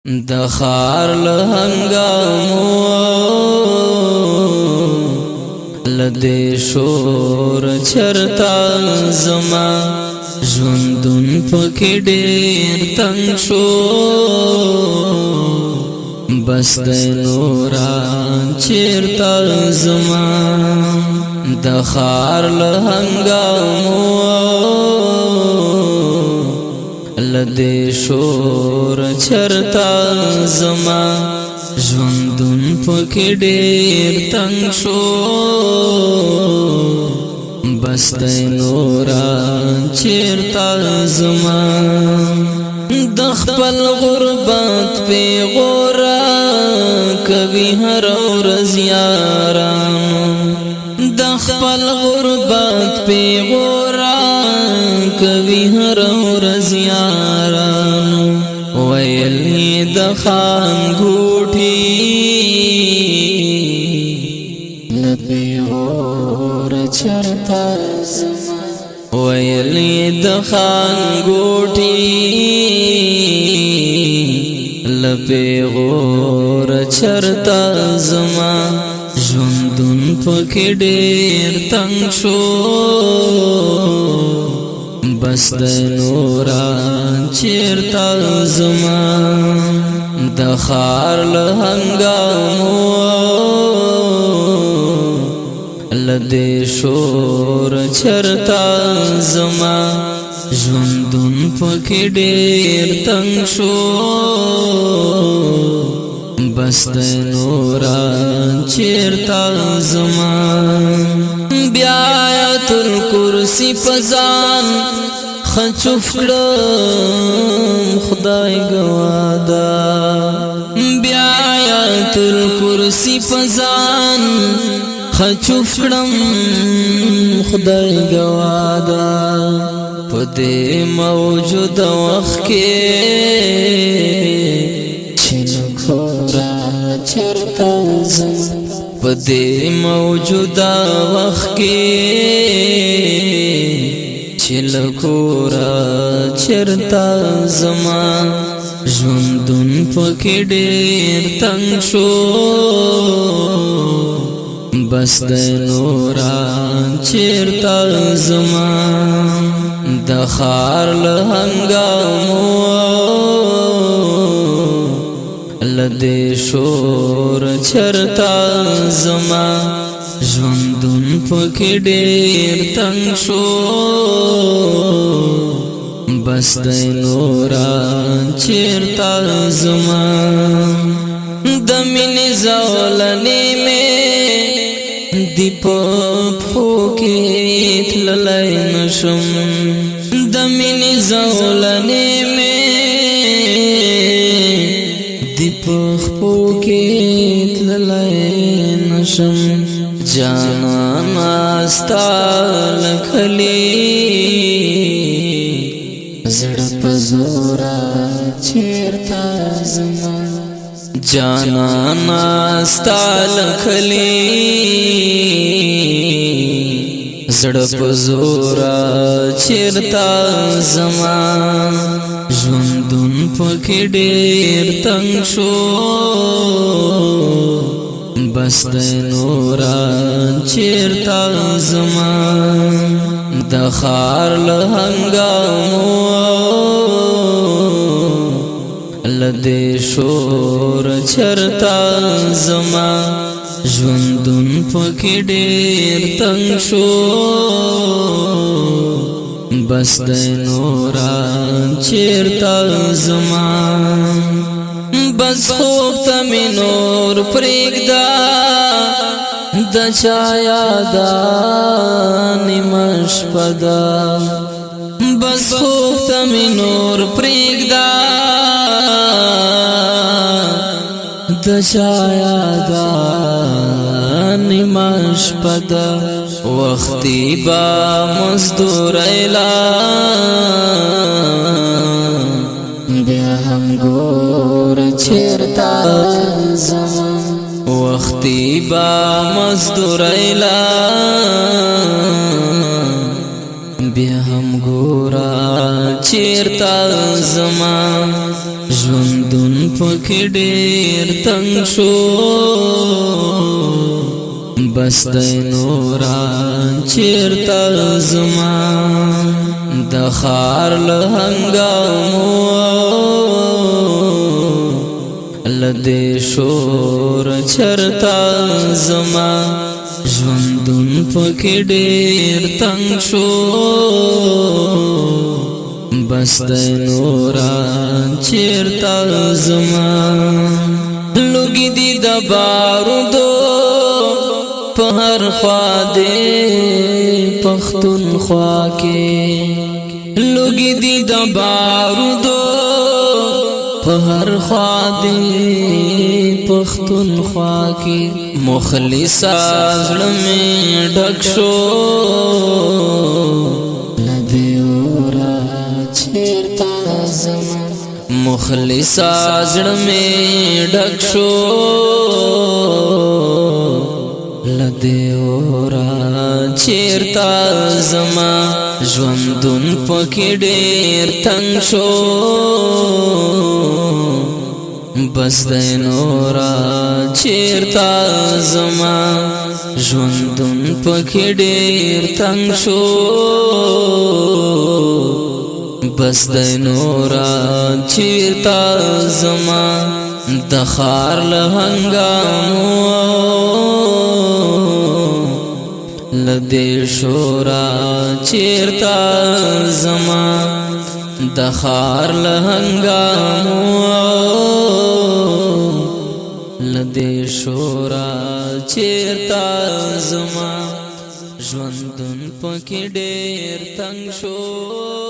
دخار لهنگامو لدی شور چرتا زما ژوندون پکې ډېر تنګ شو بس د نوران چیرتا زما دخار لهنگامو لدی شور چرتا زما ژوندون پکې ډېر تنګ شو بس د نوران چیرتا زما د خپل غربت پیغورا کوي هر ورځ یارانو د خپل غربت پیغورا کوي هر ورځ یارانو ویل د خان ګوټي لپیغور چرتا زما ویل د خان ګوټي لپیغور چرتا زما ژوندون پکې ډېر تنګ شو بس د نوران چیرتا زما د خار لهنگامو لدی شور چرتا زما ژوندون پکې ډېر تنګ شو بس د نوران چیرتا زما بیا آیت الکرسی پزان خچوف کړم خدای گوادا بیا آیت الکرسی پزان خچوف کړم خدای گوادا پدې موجود وخت کې چنکورا چرتا زما پدې موجود وخت کې چلکورا چرتا زما ژوندون پکې ډېر تنګ شو بس د نوران چیرتا زما د خار لهنگامو لدی شور چرتا زما ژوندون پکې ډېر تنګ شو بس د نوران چیرتا زما د مینې زولنې مې دی په پښو کې تللی نشم د مینې زولنې مې دی په پښو کې تللی نشم جانانا ستا لکلی زړه په زورا چیرتا زما جانانا ستا لکلی زړه په زورا چیرتا زما ژوندون پکې ډېر تنګ شو بس د نوران چیرتا زما د خار لهنگامو لدی شور چرتا زما ژوندون پکې ډېر تنګ شو بس د نوران چیرتا زما بس خوب ته مې نور پرېږده د چا یادا نیمه شپه ده بس خوب ته مې نور پرېږده د چا یادا نیمه شپه ده وختي به مزدورۍ لا بیا هم ګور چیرتا زما وختي به مزدورۍ لا بیا هم ګورا چیرتا زما ژوندون پکې ډېر تنګ شو بس دی نوران چیرته زما د ښار له هنګامو له دې شور چرته زما ژوندون پکې ډېر تنګ شو بس دی نوران چیرته زما لوګي دي د بارودو په هر خوا دې پښتونخوا کې لوګي دي د بارودو په هر خوا دې پښتونخوا کې مخلصا زړه مې ډک شو مخلصا زړه مې ډک شو لدې اورا چیرته زما ژوندون پکې ډېر تنګ شو بس دی نورا چیرته زما ژوندون پکې ډېر تنګ شو بس دی نورا چیرته زما د ښار له هنګامو له دې شورا چیرته زما د ښار له هنګامو له دې شورا چیرته زما ژوندون پکې ډېر تنګ شو